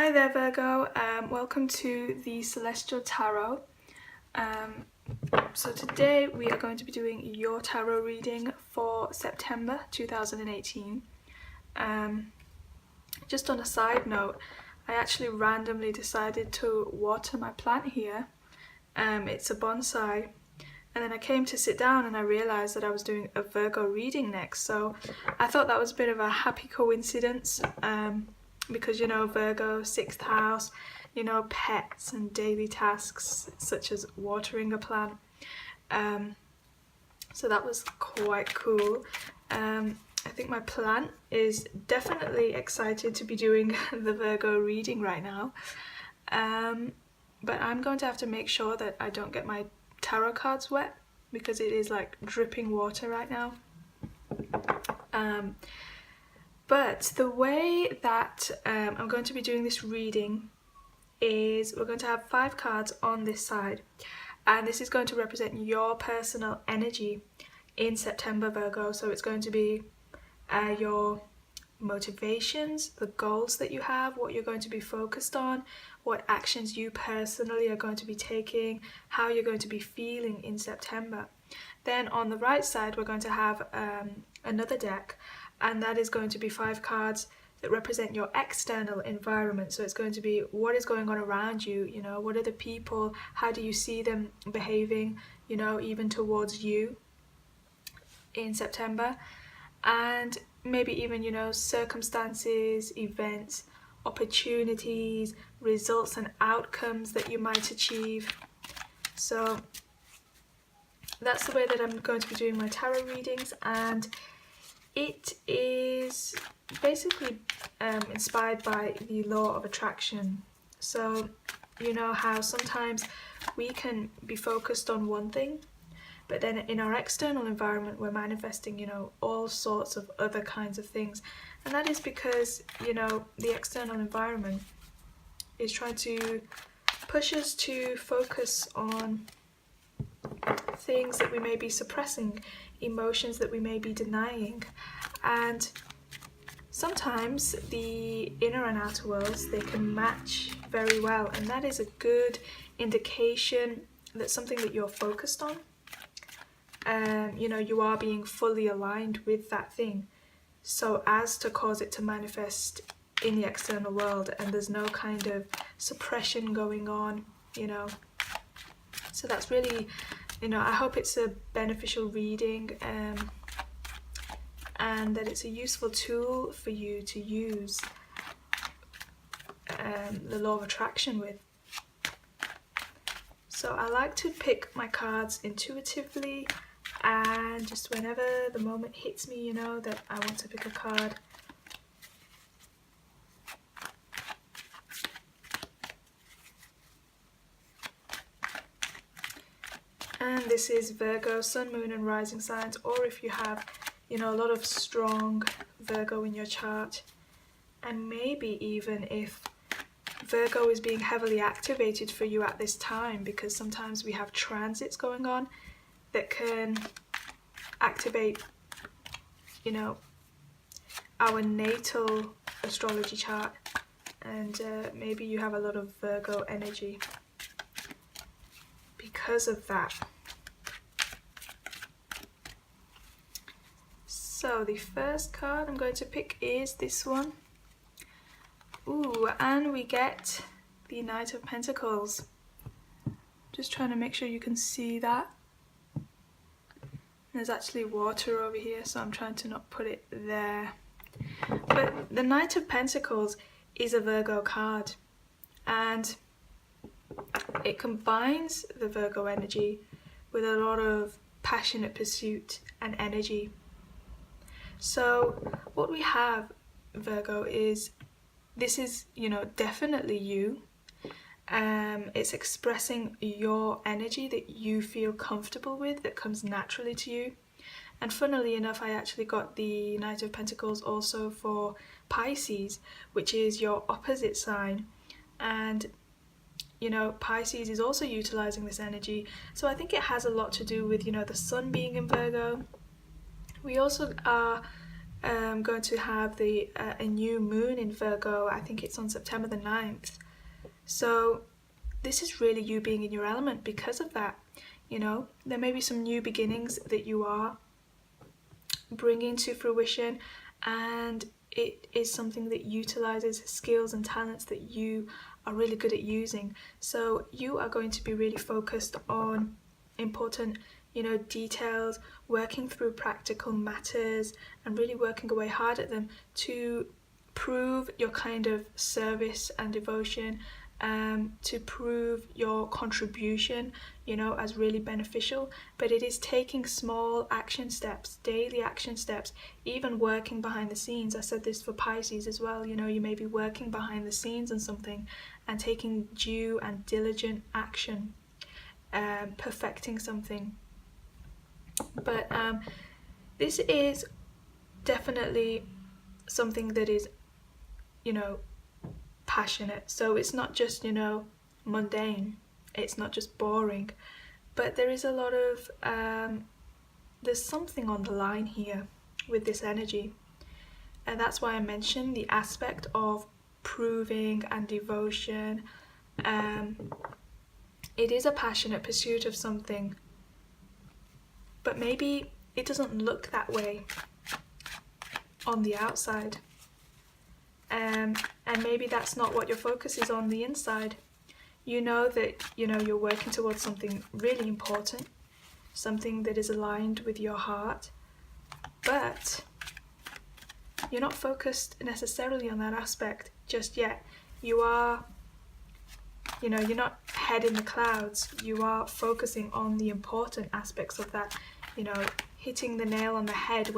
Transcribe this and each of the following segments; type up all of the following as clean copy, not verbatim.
Hi there Virgo, welcome to the Celestial Tarot. So today we are going to be doing your tarot reading for September 2018. Just on a side note, I actually randomly decided to water my plant here. It's a bonsai, and then I came to sit down and I realised that I was doing a Virgo reading next, so I thought that was a bit of a happy coincidence. Because Virgo, 6th house, pets and daily tasks such as watering a plant. So that was quite cool. I think my plant is definitely excited to be doing the Virgo reading right now. But I'm going to have to make sure that I don't get my tarot cards wet because it is like dripping water right now. But the way that I'm going to be doing this reading is we're going to have 5 cards on this side, and this is going to represent your personal energy in September, Virgo. So it's going to be your motivations, the goals that you have, what you're going to be focused on, what actions you personally are going to be taking, how you're going to be feeling in September. Then on the right side we're going to have another deck, and that is going to be 5 cards that represent your external environment. So it's going to be what is going on around you, what are the people, how do you see them behaving, even towards you in September, and maybe even, circumstances, events, opportunities, results and outcomes that you might achieve. So that's the way that I'm going to be doing my tarot readings, and it is basically inspired by the law of attraction. So you know how sometimes we can be focused on one thing, but then in our external environment we're manifesting all sorts of other kinds of things, and that is because the external environment is trying to push us to focus on things that we may be suppressing, emotions that we may be denying. And sometimes the inner and outer worlds, they can match very well, and that is a good indication that something that you're focused on, you are being fully aligned with that thing, so as to cause it to manifest in the external world, and there's no kind of suppression going on. So that's really, I hope it's a beneficial reading, and that it's a useful tool for you to use the law of attraction with. So I like to pick my cards intuitively, and just whenever the moment hits me, that I want to pick a card. And this is Virgo, Sun, Moon and Rising signs, or if you have a lot of strong Virgo in your chart, and maybe even if Virgo is being heavily activated for you at this time, because sometimes we have transits going on that can activate our natal astrology chart, and maybe you have a lot of Virgo energy because of that. So the first card I'm going to pick is this one. Ooh, and we get the Knight of Pentacles. Just trying to make sure you can see that. There's actually water over here, so I'm trying to not put it there. But the Knight of Pentacles is a Virgo card, and it combines the Virgo energy with a lot of passionate pursuit and energy. So what we have, Virgo, is this is definitely you. It's expressing your energy that you feel comfortable with, that comes naturally to you. And funnily enough, I actually got the Knight of Pentacles also for Pisces, which is your opposite sign. And Pisces is also utilizing this energy, so I think it has a lot to do with the Sun being in Virgo. We also are going to have a new moon in Virgo. I think it's on September the 9th. So this is really you being in your element because of that. You know, there may be some new beginnings that you are bringing to fruition, and it is something that utilizes skills and talents that you are really good at using. So you are going to be really focused on important, details, working through practical matters and really working away hard at them to prove your kind of service and devotion, to prove your contribution, as really beneficial. But it is taking small action steps, daily action steps, even working behind the scenes. I said this for Pisces as well. You may be working behind the scenes on something and taking due and diligent action, perfecting something. But this is definitely something that is, passionate. So it's not just, mundane. It's not just boring. But there is a lot of, there's something on the line here with this energy. And that's why I mentioned the aspect of proving and devotion. It is a passionate pursuit of something, but maybe it doesn't look that way on the outside. And maybe that's not what your focus is on the inside. You know that, you're working towards something really important, something that is aligned with your heart, but you're not focused necessarily on that aspect just yet. You are, you're not head in the clouds. You are focusing on the important aspects of that, hitting the nail on the head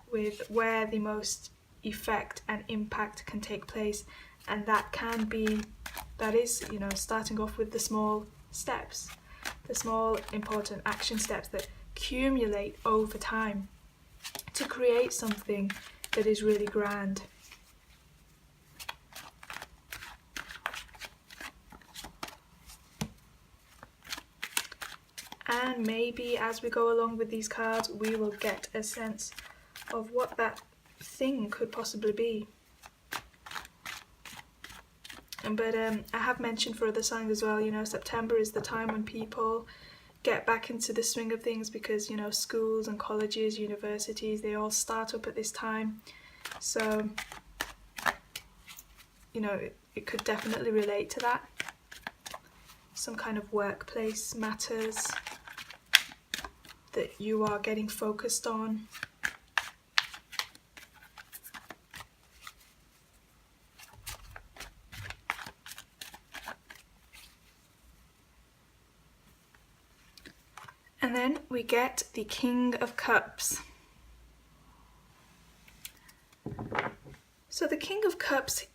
with where the most effect and impact can take place. And that is, starting off with the small steps, the small important action steps that accumulate over time to create something that is really grand. And maybe as we go along with these cards, we will get a sense of what that thing could possibly be. But I have mentioned for other signs as well, September is the time when people get back into the swing of things because, schools and colleges, universities, they all start up at this time. So, it could definitely relate to that. Some kind of workplace matters that you are getting focused on. And then we get the King of Cups. So the King of Cups,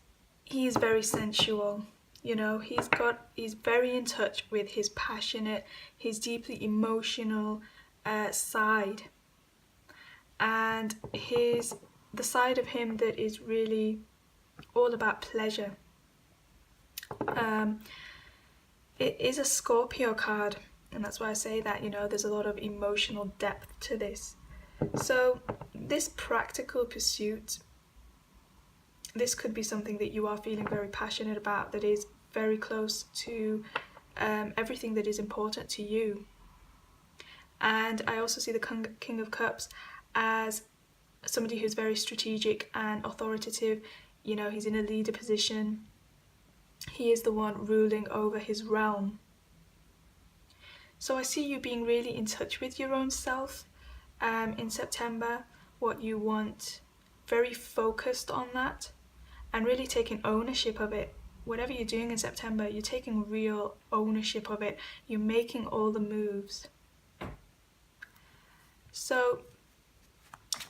he is very sensual. He's very in touch with his passionate, his deeply emotional side. And the side of him that is really all about pleasure. It is a Scorpio card. And that's why I say that, there's a lot of emotional depth to this. So this practical pursuit, this could be something that you are feeling very passionate about, that is very close to everything that is important to you. And I also see the King of Cups as somebody who's very strategic and authoritative. He's in a leader position. He is the one ruling over his realm. So I see you being really in touch with your own self in September, what you want, very focused on that, and really taking ownership of it. Whatever you're doing in September, you're taking real ownership of it. You're making all the moves. So,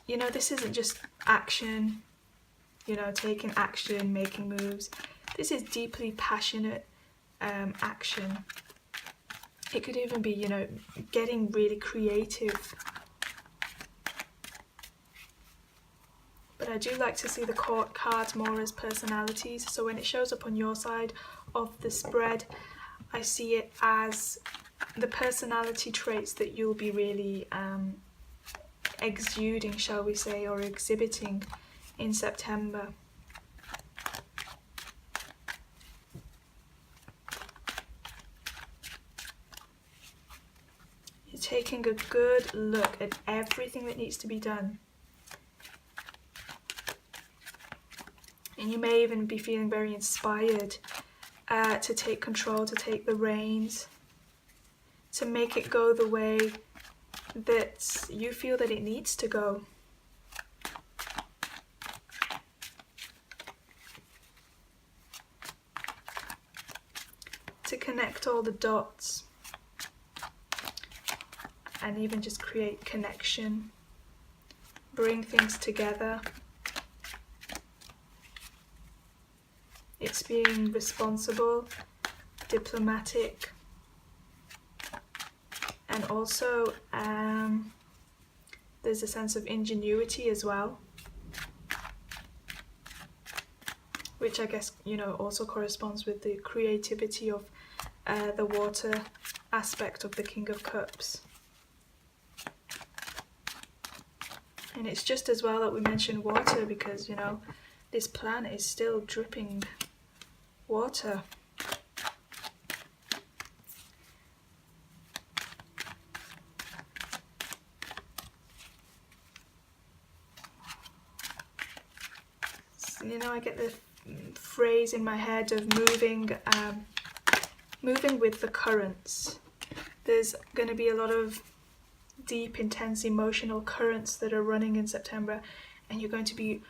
this isn't just action, taking action, making moves. This is deeply passionate action. It could even be, getting really creative. But I do like to see the cards more as personalities. So when it shows up on your side of the spread, I see it as the personality traits that you'll be really exuding, shall we say, or exhibiting in September. You're taking a good look at everything that needs to be done. And you may even be feeling very inspired to take control, to take the reins, to make it go the way that you feel that it needs to go. To connect all the dots and even just create connection, bring things together. It's being responsible, diplomatic, and also there's a sense of ingenuity as well, which I guess, you know, also corresponds with the creativity of the water aspect of the King of Cups. And it's just as well that we mention water because, you know, this planet is still dripping water. So, you know, I get the phrase in my head of moving with the currents. There's going to be a lot of deep, intense emotional currents that are running in September, and you're going to be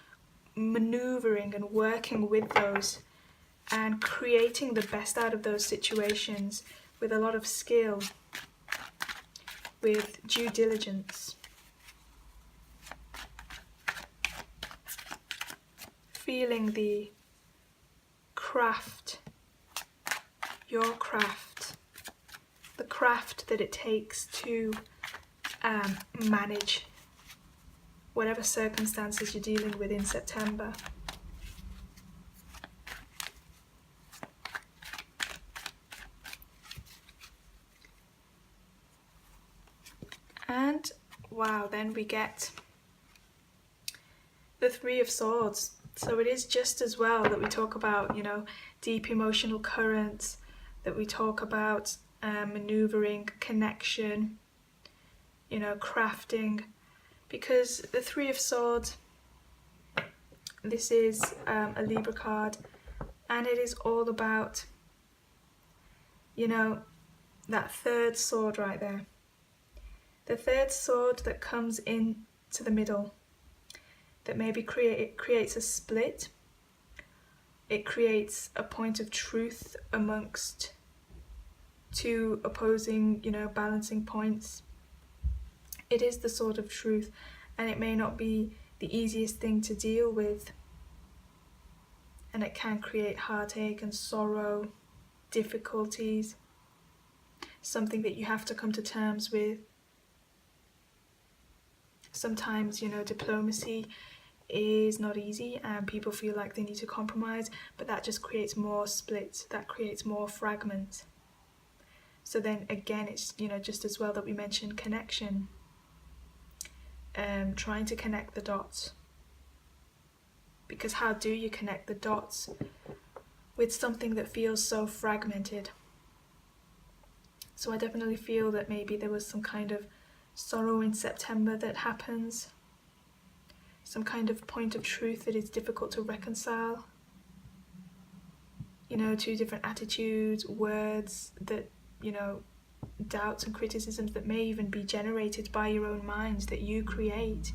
maneuvering and working with those and creating the best out of those situations with a lot of skill, with due diligence. Feeling the craft, your craft, the craft that it takes to manage whatever circumstances you're dealing with in September. And wow, then we get the Three of Swords. So it is just as well that we talk about, you know, deep emotional currents, that we talk about maneuvering, connection, you know, crafting, because the Three of Swords, this is a Libra card, and it is all about, you know, that third sword right there. The third sword that comes in to the middle, that maybe creates a split. It creates a point of truth amongst two opposing, you know, balancing points. It is the sword of truth, and it may not be the easiest thing to deal with. And it can create heartache and sorrow, difficulties, something that you have to come to terms with. Sometimes, you know, diplomacy is not easy and people feel like they need to compromise, but that just creates more splits, that creates more fragments. So then again, it's, you know, just as well that we mention connection, trying to connect the dots. Because how do you connect the dots with something that feels so fragmented? So I definitely feel that maybe there was some kind of sorrow in September that happens, some kind of point of truth that is difficult to reconcile. You know, two different attitudes, words that, you know, doubts and criticisms that may even be generated by your own minds that you create,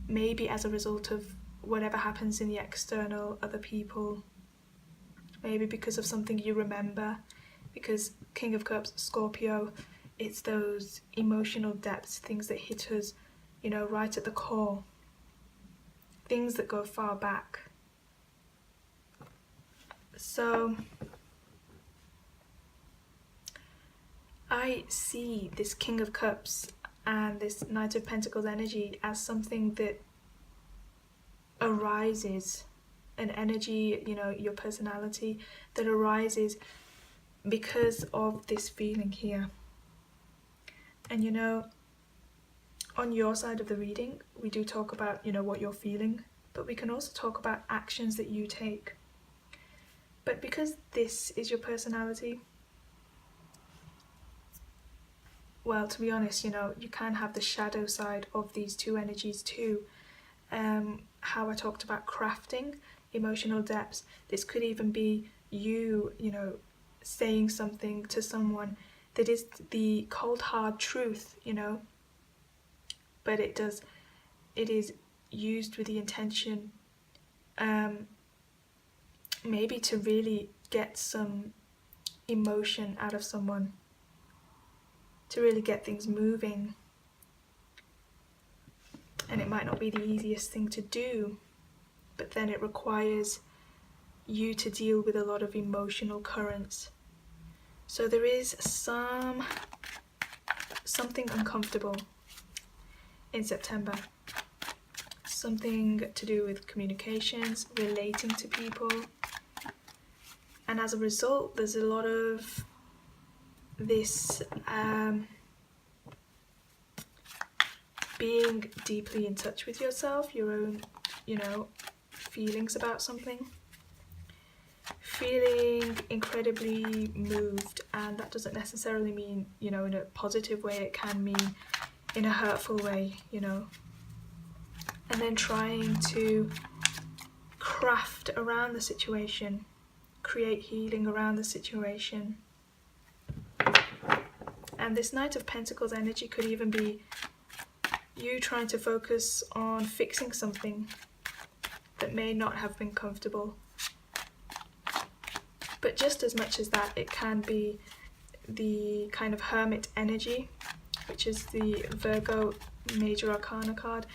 maybe as a result of whatever happens in the external, other people, maybe because of something you remember, because King of Cups, Scorpio, it's those emotional depths, things that hit us, you know, right at the core, things that go far back. So I see this King of Cups and this Knight of Pentacles energy as something that arises, an energy, you know, your personality that arises because of this feeling here. And you know, on your side of the reading, we do talk about, what you're feeling, but we can also talk about actions that you take. But because this is your personality, well, to be honest, you can have the shadow side of these two energies too. How I talked about crafting emotional depths. This could even be you, saying something to someone that is the cold hard truth, but it is used with the intention maybe to really get some emotion out of someone, to really get things moving. And it might not be the easiest thing to do, but then it requires you to deal with a lot of emotional currents. So there is something uncomfortable in September. Something to do with communications, relating to people. And as a result, there's a lot of this being deeply in touch with yourself, your own, feelings about something. Feeling incredibly moved, and that doesn't necessarily mean, in a positive way. It can mean in a hurtful way, And then trying to craft around the situation, create healing around the situation. And this Knight of Pentacles energy could even be you trying to focus on fixing something that may not have been comfortable. But just as much as that, it can be the kind of Hermit energy, which is the Virgo Major Arcana card,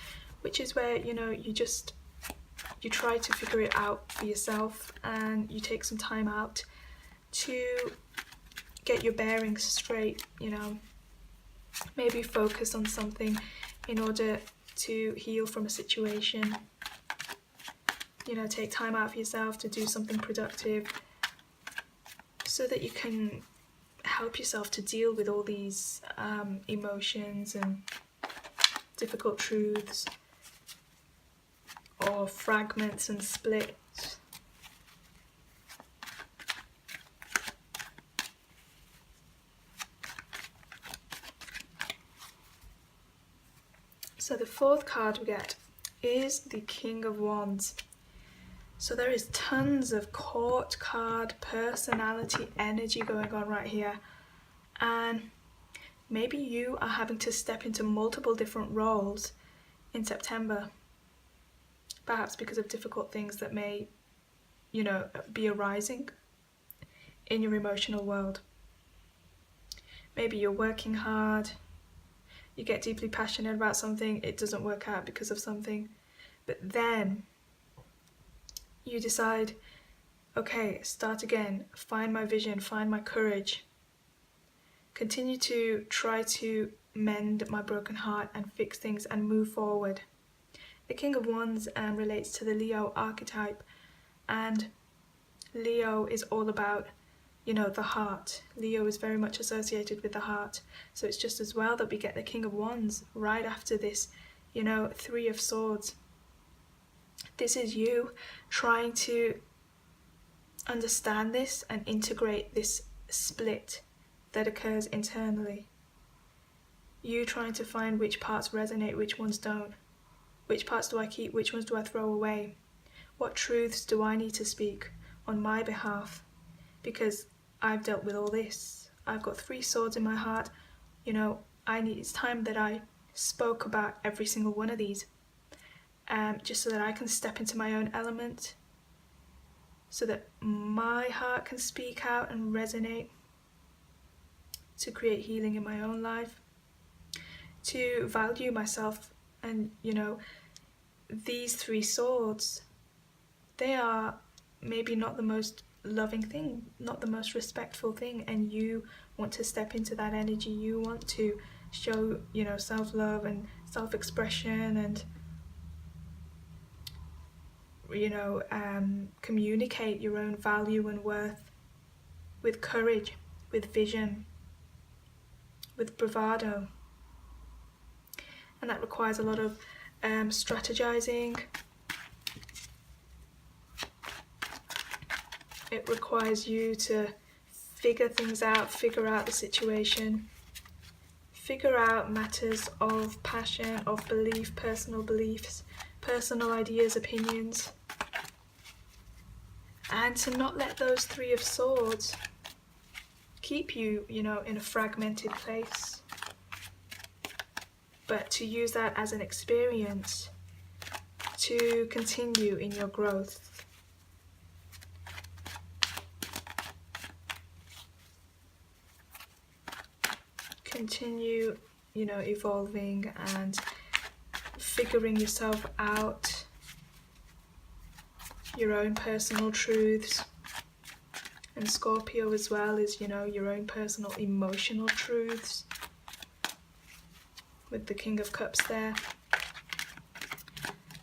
which is where, you try to figure it out for yourself, and you take some time out to get your bearings straight, maybe focus on something in order to heal from a situation, take time out for yourself to do something productive so that you can help yourself to deal with all these emotions and difficult truths or fragments and splits. So the fourth card we get is the King of Wands. So there is tons of court card personality energy going on right here, and maybe you are having to step into multiple different roles in September, perhaps because of difficult things that may, be arising in your emotional world. Maybe you're working hard, you get deeply passionate about something, it doesn't work out because of something, but then you decide, okay, start again, find my vision, find my courage, continue to try to mend my broken heart and fix things and move forward. The King of Wands relates to the Leo archetype, and Leo is all about, the heart. Leo is very much associated with the heart, so it's just as well that we get the King of Wands right after this, Three of Swords. This is you trying to understand this and integrate this split that occurs internally. You trying to find which parts resonate, which ones don't. Which parts do I keep, which ones do I throw away? What truths do I need to speak on my behalf? Because I've dealt with all this. I've got 3 swords in my heart. It's time that I spoke about every single one of these. Just so that I can step into my own element, so that my heart can speak out and resonate, to create healing in my own life, to value myself. And these 3 swords, they are maybe not the most loving thing, not the most respectful thing, and you want to step into that energy. You want to show, self-love and self-expression and communicate your own value and worth with courage, with vision, with bravado. and that requires a lot of strategizing. It requires you to figure things out, figure out the situation, figure out matters of passion, of belief, personal beliefs, personal ideas, opinions, and to not let those Three of Swords keep you, in a fragmented place, but to use that as an experience to continue in your growth. Continue, evolving and figuring yourself out, your own personal truths. And Scorpio as well is, your own personal emotional truths, with the King of Cups there.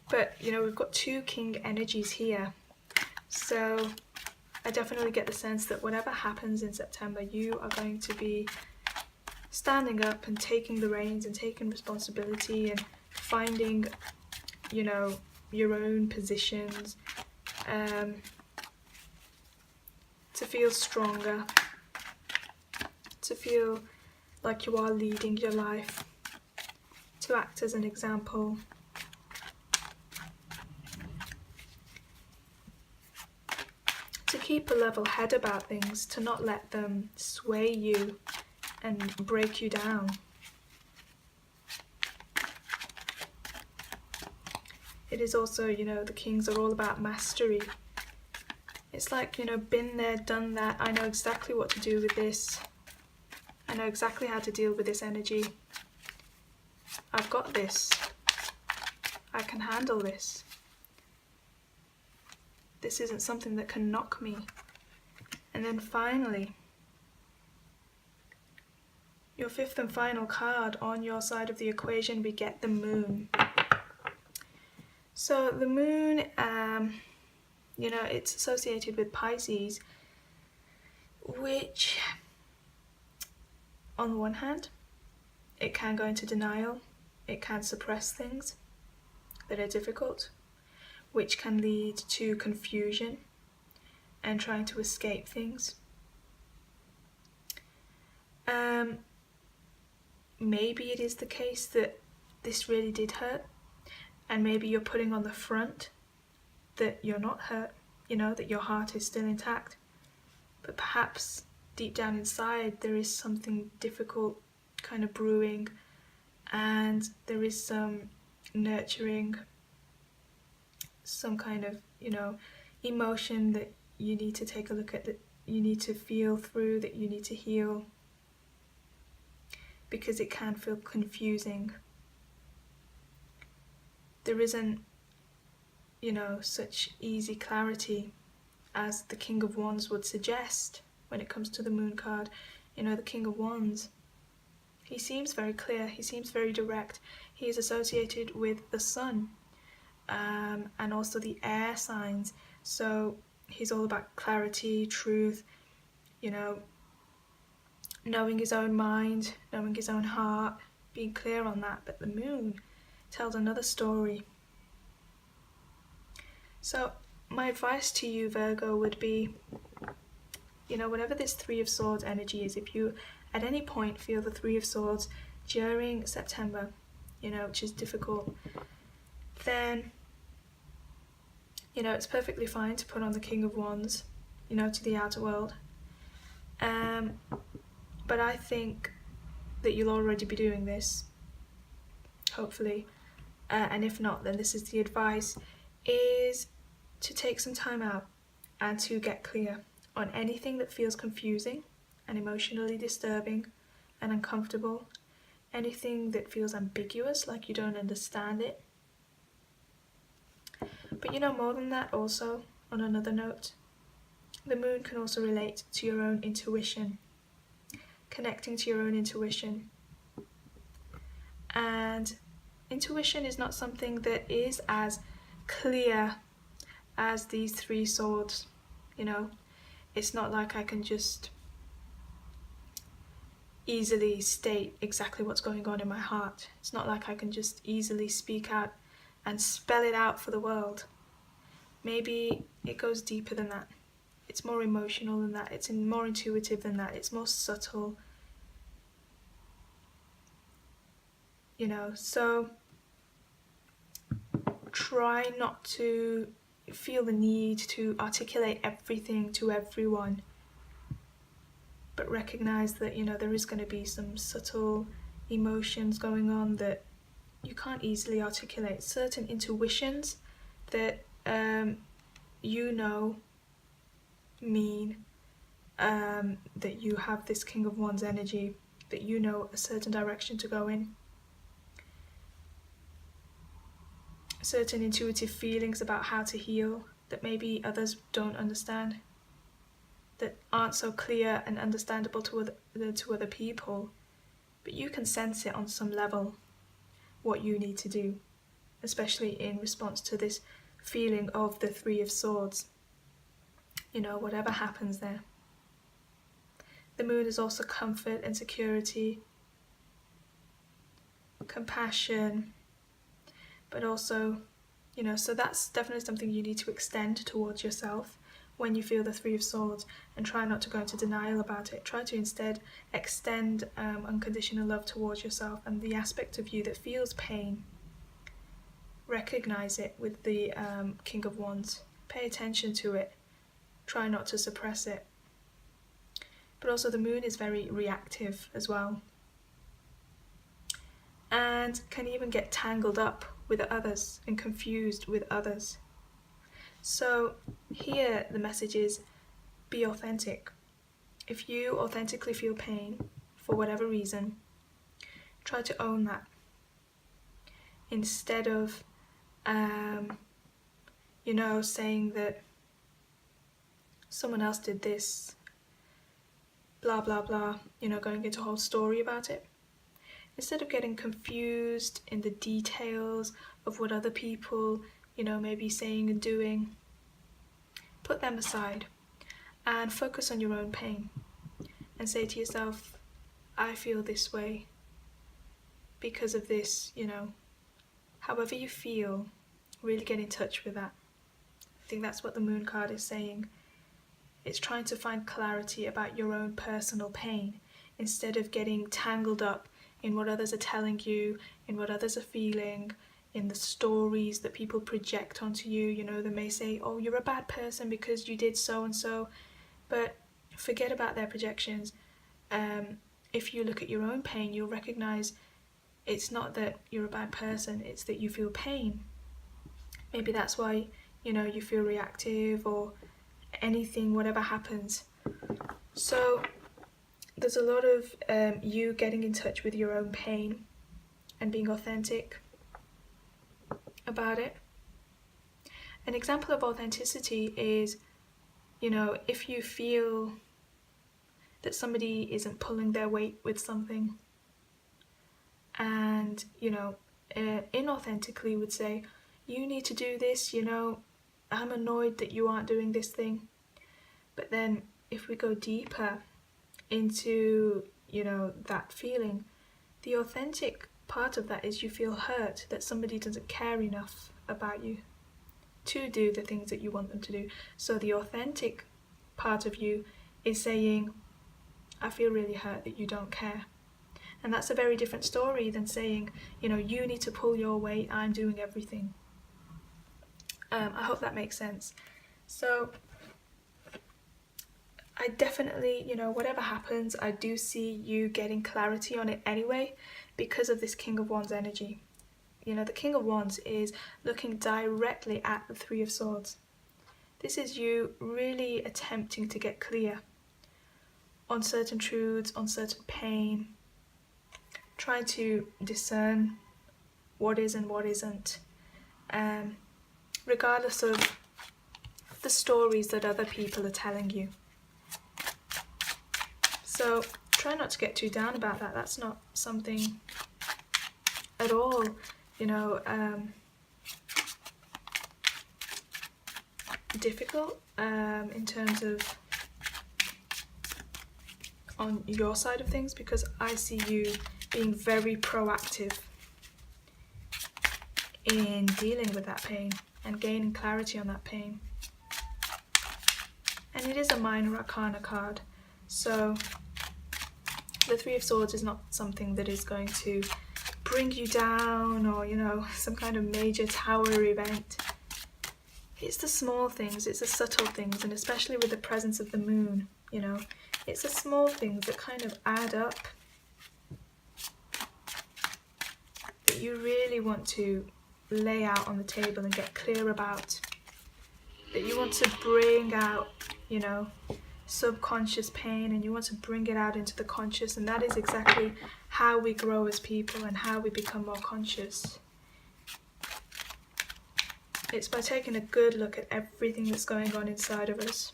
But, we've got two King energies here. So I definitely get the sense that whatever happens in September, you are going to be standing up and taking the reins and taking responsibility and finding, your own positions, to feel stronger, to feel like you are leading your life, to act as an example. To keep a level head about things, to not let them sway you and break you down. It is also, the Kings are all about mastery. It's like, been there, done that. I know exactly what to do with this. I know exactly how to deal with this energy. I've got this. I can handle this. This isn't something that can knock me. And then finally, your fifth and final card on your side of the equation, we get the Moon. So the Moon, it's associated with Pisces, which, on the one hand, it can go into denial, it can suppress things that are difficult, which can lead to confusion and trying to escape things. Maybe it is the case that this really did hurt, and maybe you're putting on the front that you're not hurt, that your heart is still intact, but perhaps deep down inside there is something difficult kind of brewing, and there is some nurturing, some kind of, emotion that you need to take a look at, that you need to feel through, that you need to heal, because it can feel confusing. There isn't, such easy clarity as the King of Wands would suggest when it comes to the Moon card. The King of Wands, he seems very clear, he seems very direct. He is associated with the Sun, and also the air signs. So he's all about clarity, truth, knowing his own mind, knowing his own heart, being clear on that. But the Moon tells another story. So my advice to you, Virgo, would be, whatever this Three of Swords energy is, if you at any point feel the Three of Swords during September, which is difficult, then, it's perfectly fine to put on the King of Wands, to the outer world. But I think that you'll already be doing this, hopefully. And if not, then this is the advice, is to take some time out and to get clear on anything that feels confusing and emotionally disturbing and uncomfortable, anything that feels ambiguous, like you don't understand it. But more than that, also, on another note, the Moon can also relate to your own intuition, connecting to your own intuition. And intuition is not something that is as clear as these Three Swords. It's not like I can just easily state exactly what's going on in my heart. It's not like I can just easily speak out and spell it out for the world. Maybe it goes deeper than that. It's more emotional than that. It's more intuitive than that. It's more subtle. You know, so try not to feel the need to articulate everything to everyone, but recognize that, you know, there is going to be some subtle emotions going on that you can't easily articulate. Certain intuitions that you know mean that you have this King of Wands energy, that you know a certain direction to go in. Certain intuitive feelings about how to heal that maybe others don't understand, that aren't so clear and understandable to other people, but you can sense it on some level, what you need to do, especially in response to this feeling of the Three of Swords. You know, whatever happens there. The moon is also comfort and security, compassion, but also, you know, so that's definitely something you need to extend towards yourself when you feel the Three of Swords, and try not to go into denial about it. Try to instead extend unconditional love towards yourself and the aspect of you that feels pain. Recognize it with the King of Wands. Pay attention to it. Try not to suppress it. But also the moon is very reactive as well, and can even get tangled up with others and confused with others. So here the message is, be authentic. If you authentically feel pain for whatever reason, try to own that. Instead of you know, saying that someone else did this, blah blah blah, you know, going into a whole story about it. Instead of getting confused in the details of what other people, you know, may be saying and doing, put them aside and focus on your own pain and say to yourself, I feel this way because of this, you know. However you feel, really get in touch with that. I think that's what the moon card is saying. It's trying to find clarity about your own personal pain instead of getting tangled up in what others are telling you, in what others are feeling, in the stories that people project onto you. You know, they may say, oh, you're a bad person because you did so and so, but forget about their projections. If you look at your own pain, you'll recognize it's not that you're a bad person, it's that you feel pain. Maybe that's why, you know, you feel reactive or anything, whatever happens. So there's a lot of you getting in touch with your own pain and being authentic about it. An example of authenticity is, you know, if you feel that somebody isn't pulling their weight with something, and, you know, inauthentically would say, you need to do this, you know, I'm annoyed that you aren't doing this thing. But then if we go deeper into, you know, that feeling, the authentic part of that is you feel hurt that somebody doesn't care enough about you to do the things that you want them to do. So the authentic part of you is saying, I feel really hurt that you don't care. And that's a very different story than saying, you know, you need to pull your weight, I'm doing everything. I hope that makes sense. So I definitely, you know, whatever happens, I do see you getting clarity on it anyway because of this King of Wands energy. You know, the King of Wands is looking directly at the Three of Swords. This is you really attempting to get clear on certain truths, on certain pain, trying to discern what is and what isn't, regardless of the stories that other people are telling you. So try not to get too down about that. That's not something at all, you know, difficult in terms of on your side of things, because I see you being very proactive in dealing with that pain and gaining clarity on that pain. And it is a minor arcana card, so the Three of Swords is not something that is going to bring you down, or, you know, some kind of major tower event. It's the small things, it's the subtle things, and especially with the presence of the moon, you know, it's the small things that kind of add up that you really want to lay out on the table and get clear about, that you want to bring out, you know, subconscious pain, and you want to bring it out into the conscious. And that is exactly how we grow as people and how we become more conscious. It's by taking a good look at everything that's going on inside of us.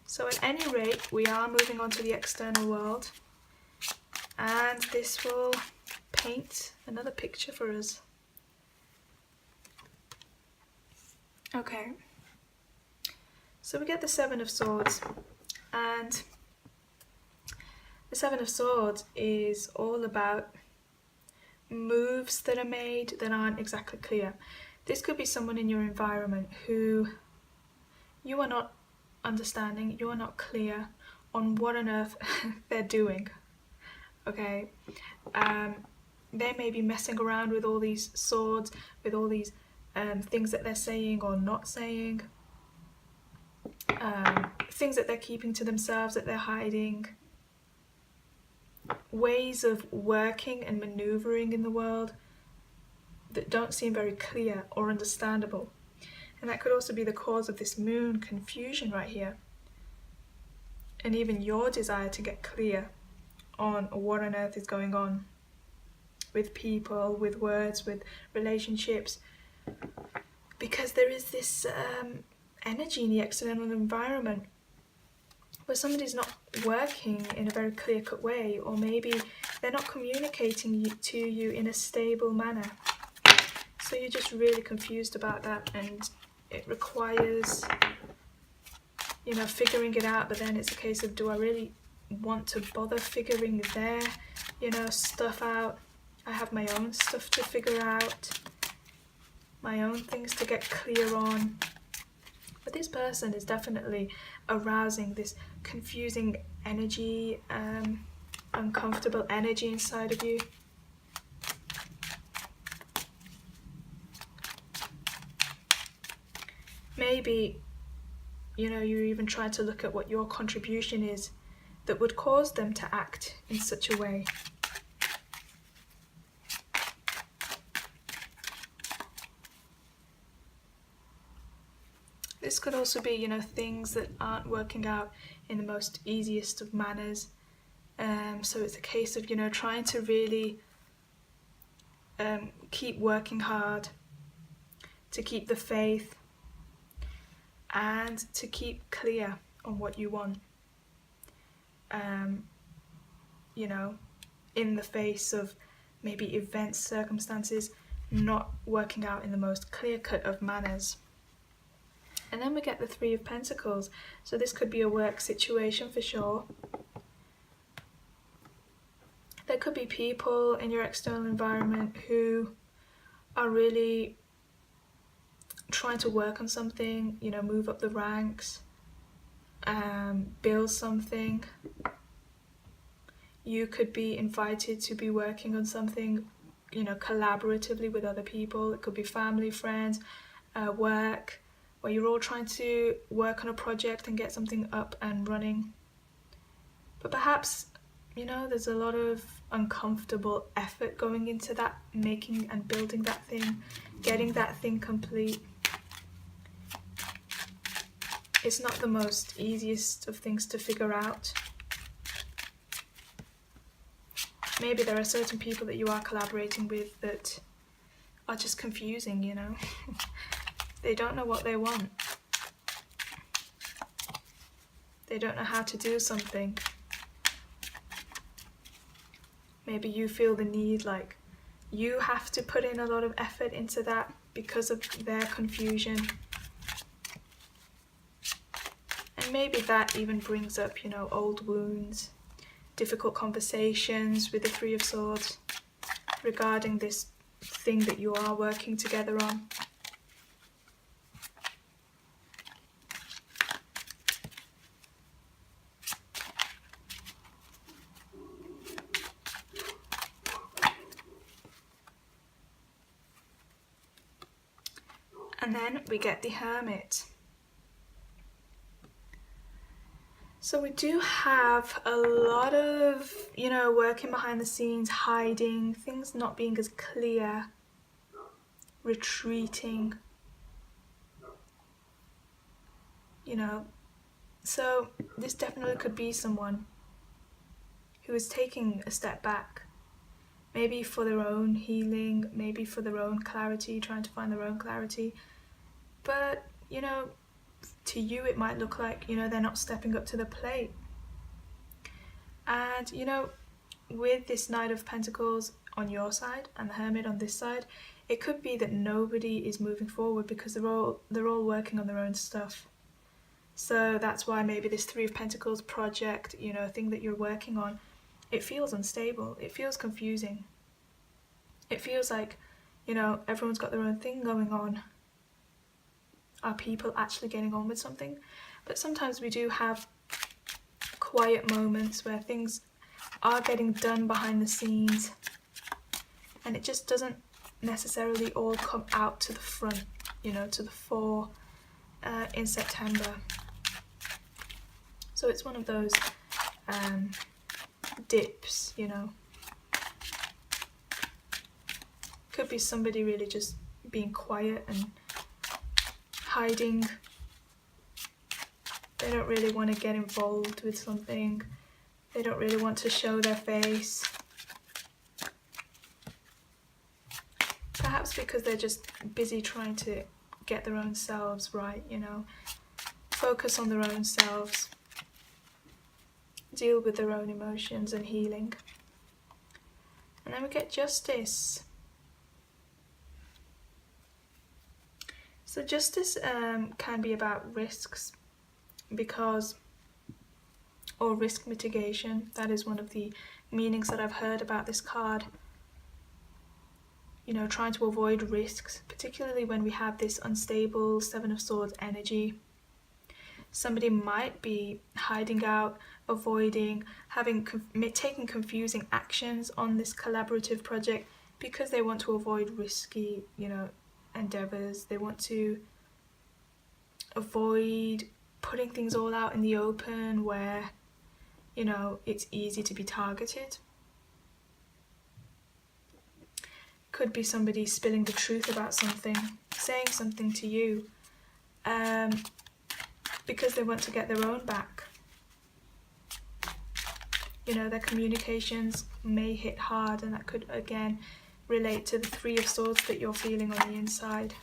So at any rate, we are moving on to the external world, and this will paint another picture for us. Okay, so we get the Seven of Swords, and the Seven of Swords is all about moves that are made that aren't exactly clear. This could be someone in your environment who you are not understanding, you are not clear on what on earth they're doing. Okay, they may be messing around with all these swords, with all these things that they're saying or not saying, things that they're keeping to themselves, that they're hiding, ways of working and maneuvering in the world that don't seem very clear or understandable. And that could also be the cause of this moon confusion right here, and even your desire to get clear on what on earth is going on with people, with words, with relationships, because there is this energy in the external environment where somebody's not working in a very clear-cut way, or maybe they're not communicating to you in a stable manner. So you're just really confused about that, and it requires, you know, figuring it out. But then it's a case of, do I really want to bother figuring their, you know, stuff out? I have my own stuff to figure out, my own things to get clear on. But this person is definitely arousing this confusing energy, uncomfortable energy inside of you. Maybe, you know, you're even trying to look at what your contribution is that would cause them to act in such a way. This could also be, you know, things that aren't working out in the most easiest of manners. So it's a case of, you know, trying to really keep working hard, to keep the faith, and to keep clear on what you want. You know, in the face of maybe events, circumstances not working out in the most clear-cut of manners. And then we get the Three of Pentacles. So this could be a work situation for sure. There could be people in your external environment who are really trying to work on something, you know, move up the ranks, build something. You could be invited to be working on something, you know, collaboratively with other people. It could be family, friends, work, where you're all trying to work on a project and get something up and running. But perhaps, you know, there's a lot of uncomfortable effort going into that, making and building that thing, getting that thing complete. It's not the most easiest of things to figure out. Maybe there are certain people that you are collaborating with that are just confusing, you know. They don't know what they want. They don't know how to do something. Maybe you feel the need, like you have to put in a lot of effort into that because of their confusion. And maybe that even brings up, you know, old wounds, difficult conversations with the Three of Swords regarding this thing that you are working together on. And then we get the Hermit. So we do have a lot of, you know, working behind the scenes, hiding, things not being as clear, retreating, you know. So this definitely could be someone who is taking a step back, maybe for their own healing, maybe for their own clarity, trying to find their own clarity. But, you know, to you it might look like, you know, they're not stepping up to the plate. And, you know, with this Knight of Pentacles on your side and the Hermit on this side, it could be that nobody is moving forward because they're all working on their own stuff. So that's why maybe this Three of Pentacles project, you know, thing that you're working on, it feels unstable, it feels confusing. It feels like, you know, everyone's got their own thing going on. Are people actually getting on with something? But sometimes we do have quiet moments where things are getting done behind the scenes and it just doesn't necessarily all come out to the front, you know, to the fore in September. So it's one of those dips, you know. Could be somebody really just being quiet and hiding. They don't really want to get involved with something. They don't really want to show their face. Perhaps because they're just busy trying to get their own selves right, you know. Focus on their own selves. Deal with their own emotions and healing. And then we get Justice. So Justice can be about risks, or risk mitigation. That is one of the meanings that I've heard about this card. You know, trying to avoid risks, particularly when we have this unstable Seven of Swords energy. Somebody might be hiding out, avoiding, taking confusing actions on this collaborative project because they want to avoid risky, you know, endeavors. They want to avoid putting things all out in the open where, you know, it's easy to be targeted. Could be somebody spilling the truth about something, saying something to you, because they want to get their own back. You know, their communications may hit hard, and that could again relate to the Three of Swords that you're feeling on the inside.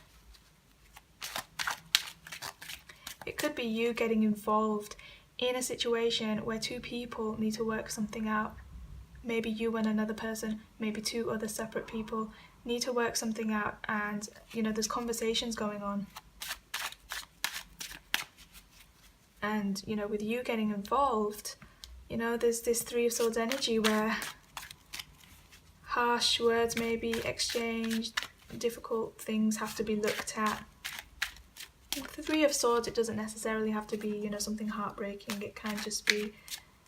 It could be you getting involved in a situation where two people need to work something out. Maybe you and another person, maybe two other separate people need to work something out, and, you know, there's conversations going on. And, you know, with you getting involved, you know, there's this Three of Swords energy where harsh words may be exchanged, difficult things have to be looked at. With the Three of Swords, it doesn't necessarily have to be, you know, something heartbreaking. It can just be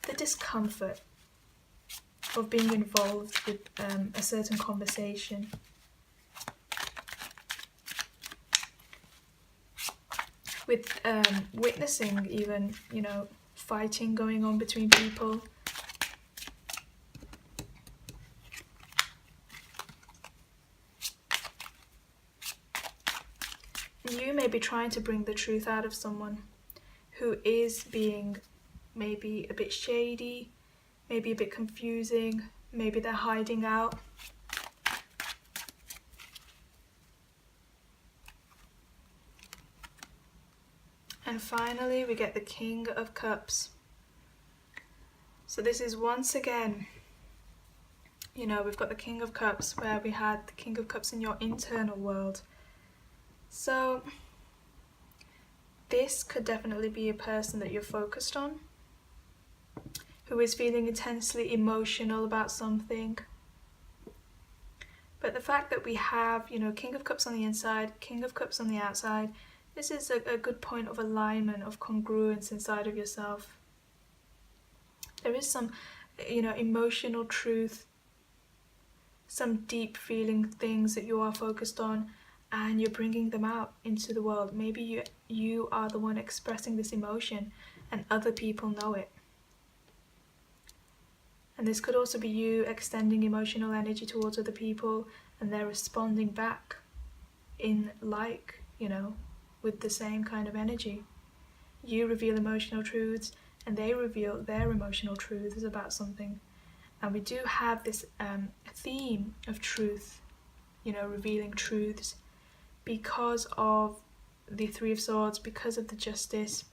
the discomfort of being involved with a certain conversation. With witnessing even, you know, fighting going on between people. You may be trying to bring the truth out of someone who is being maybe a bit shady, maybe a bit confusing, maybe they're hiding out. And finally, we get the King of Cups. So this is once again, you know, we've got the King of Cups where we had the King of Cups in your internal world. So this could definitely be a person that you're focused on, who is feeling intensely emotional about something. But the fact that we have, King of Cups on the inside, King of Cups on the outside, this is a good point of alignment, of congruence inside of yourself. There is some, emotional truth, some deep feeling things that you are focused on, and you're bringing them out into the world. Maybe you are the one expressing this emotion and other people know it. And this could also be you extending emotional energy towards other people and they're responding back in with the same kind of energy. You reveal emotional truths and they reveal their emotional truths about something. And we do have this theme of truth, revealing truths, because of the Three of Swords, because of the Justice.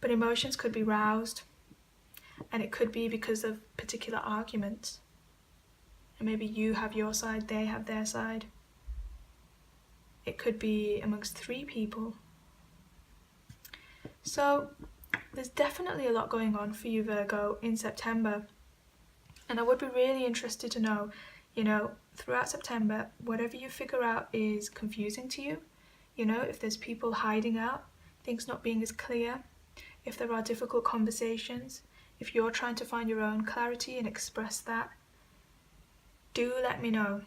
But emotions could be roused, and it could be because of particular arguments. And maybe you have your side, they have their side. It could be amongst three people. So there's definitely a lot going on for you, Virgo, in September. And I would be really interested to know, throughout September, whatever you figure out is confusing to you, if there's people hiding out, things not being as clear, if there are difficult conversations, if you're trying to find your own clarity and express that, do let me know.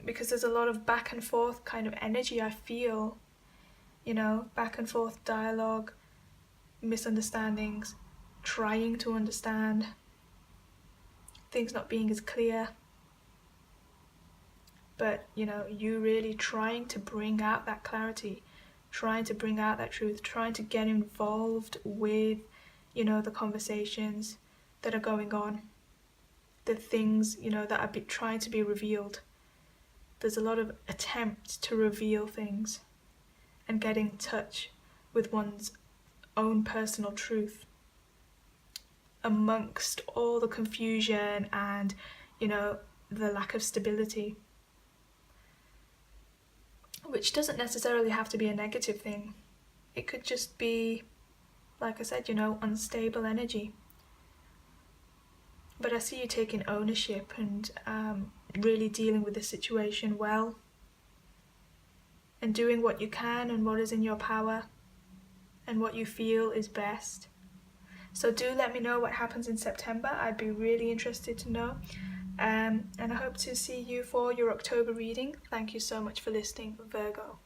Because there's a lot of back and forth kind of energy I feel, back and forth dialogue, misunderstandings, trying to understand, things not being as clear, but you really trying to bring out that clarity, trying to bring out that truth, trying to get involved with the conversations that are going on, the things that are trying to be revealed. There's a lot of attempt to reveal things and get in touch with one's own personal truth amongst all the confusion and the lack of stability, which doesn't necessarily have to be a negative thing. It could just be, like I said, unstable energy. But I see you taking ownership and really dealing with the situation well and doing what you can and what is in your power and what you feel is best. So do let me know what happens in September. I'd be really interested to know. And I hope to see you for your October reading. Thank you so much for listening, Virgo.